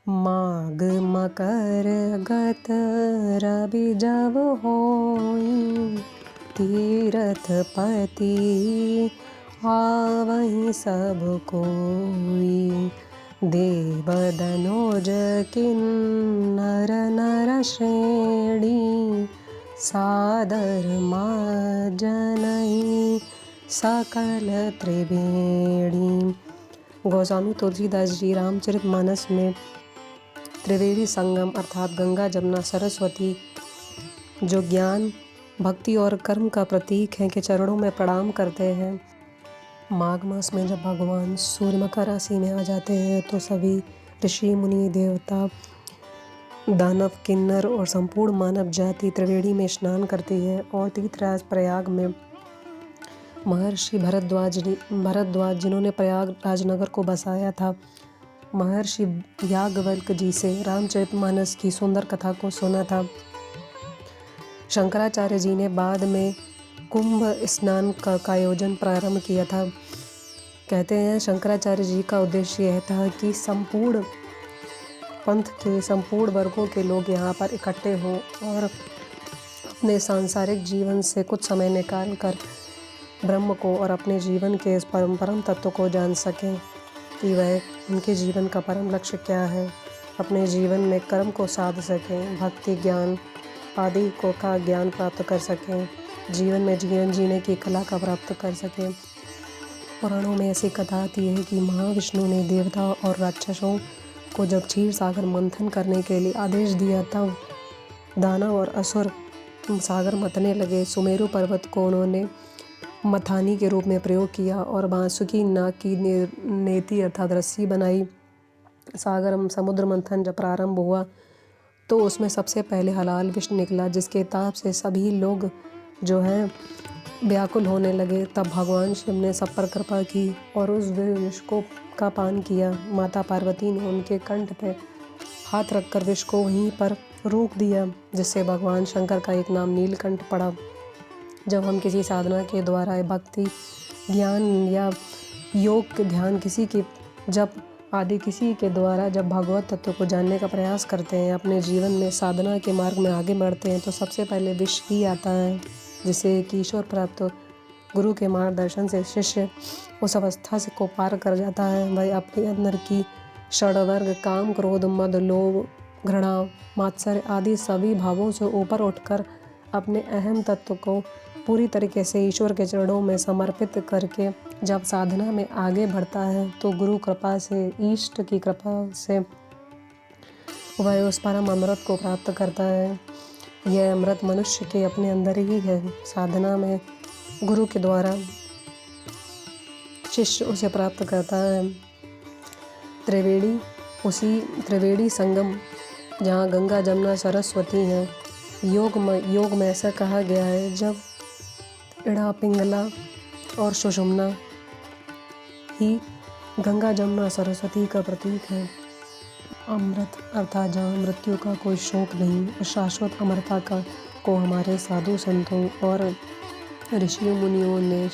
माघ मकर गत रवि जब होई, तीरथ पति आवहि सब कोई। देव दनोज किन्नर नर श्रेणी, सादर माजनहि सकल त्रिवेणी। गोस्वामी तुलसीदास जी रामचरितमानस में त्रिवेणी संगम अर्थात गंगा जमुना सरस्वती जो ज्ञान भक्ति और कर्म का प्रतीक है के चरणों में प्रणाम करते हैं। माघ मास में जब भगवान सूर्य मकर राशि में आ जाते हैं तो सभी ऋषि मुनि देवता दानव किन्नर और संपूर्ण मानव जाति त्रिवेणी में स्नान करती है। और तीर्थराज प्रयाग में महर्षि भरद्वाज जिन्होंने प्रयाग राजनगर को बसाया था, महर्षि याज्ञवल्क्य जी से रामचरितमानस की सुंदर कथा को सुना था। शंकराचार्य जी ने बाद में कुंभ स्नान का आयोजन प्रारंभ किया था। कहते हैं शंकराचार्य जी का उद्देश्य यह था कि संपूर्ण पंथ के संपूर्ण वर्गों के लोग यहाँ पर इकट्ठे हों और अपने सांसारिक जीवन से कुछ समय निकाल कर ब्रह्म को और अपने जीवन के इस परम तत्व को जान सकें कि वह उनके जीवन का परम लक्ष्य क्या है। अपने जीवन में कर्म को साध सकें, भक्ति ज्ञान आदि को का ज्ञान प्राप्त कर सकें, जीवन में जीवन जीने की कला का प्राप्त कर सकें। पुराणों में ऐसी कथा आती है कि महाविष्णु ने देवता और राक्षसों को जब क्षीर सागर मंथन करने के लिए आदेश दिया तब दानव और असुर सागर मतने लगे। सुमेरु पर्वत को उन्होंने मथानी के रूप में प्रयोग किया और बांसुकी नाग की नेति अर्थात रस्सी बनाई। सागर समुद्र मंथन जब प्रारंभ हुआ तो उसमें सबसे पहले हलाल विष निकला, जिसके ताप से सभी लोग जो है व्याकुल होने लगे। तब भगवान शिव ने सब पर कृपा की और उस विष को का पान किया। माता पार्वती ने उनके कंठ पे हाथ रखकर विष को वहीं पर रोक दिया, जिससे भगवान शंकर का एक नाम नीलकंठ पड़ा। जब हम किसी साधना के द्वारा भक्ति ज्ञान या योग के ध्यान किसी के जब आदि किसी के द्वारा जब भगवत तत्व को जानने का प्रयास करते हैं, अपने जीवन में साधना के मार्ग में आगे बढ़ते हैं, तो सबसे पहले विष ही आता है, जिससे कि ईश्वर प्राप्त गुरु के मार्गदर्शन से शिष्य उस अवस्था से को पार कर जाता है। वह अपने अंदर की षड्वर्ग काम क्रोध मद लोभ घृणा मात्सर्य आदि सभी भावों से ऊपर उठकर अपने अहम तत्व को पूरी तरीके से ईश्वर के चरणों में समर्पित करके जब साधना में आगे बढ़ता है तो गुरु कृपा से इष्ट की कृपा से वह उस परम अमृत को प्राप्त करता है। यह अमृत मनुष्य के अपने अंदर ही है। साधना में गुरु के द्वारा शिष्य उसे प्राप्त करता है। त्रिवेणी संगम जहाँ गंगा जमुना सरस्वती हैं, योग में ऐसा कहा गया है, जब इड़ा पिंगला और सुषुम्ना ही गंगा जमुना सरस्वती का प्रतीक है। अमृत अर्थात जहाँ मृत्यु का कोई शोक नहीं, उस शाश्वत अमरता को हमारे साधु संतों और ऋषि मुनियों ने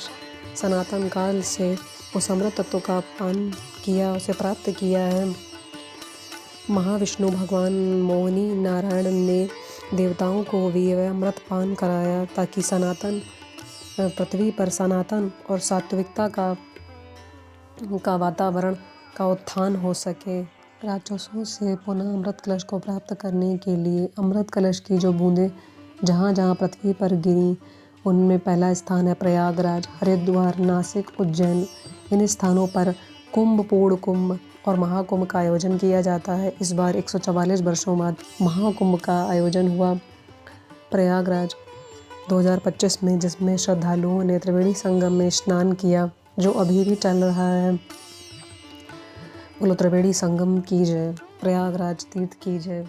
सनातन काल से उस अमृत तत्व का पान किया, उसे प्राप्त किया है। महाविष्णु भगवान मोहिनी नारायण ने देवताओं को भी वह अमृत पान कराया ताकि सनातन पृथ्वी पर सनातन और सात्विकता का वातावरण का उत्थान हो सके। राक्षसों से पुनः अमृत कलश को प्राप्त करने के लिए अमृत कलश की जो बूंदें जहाँ जहाँ पृथ्वी पर गिरी, उनमें पहला स्थान है प्रयागराज, हरिद्वार, नासिक, उज्जैन। इन स्थानों पर कुंभ, पूर्ण कुंभ और महाकुंभ का आयोजन किया जाता है। इस बार 144 वर्षों बाद महाकुंभ का आयोजन हुआ प्रयागराज 2025 में, जिसमें श्रद्धालुओं ने त्रिवेणी संगम में स्नान किया, जो अभी भी चल रहा है। बोलो त्रिवेणी संगम की जय, प्रयागराज तीर्थ की जय।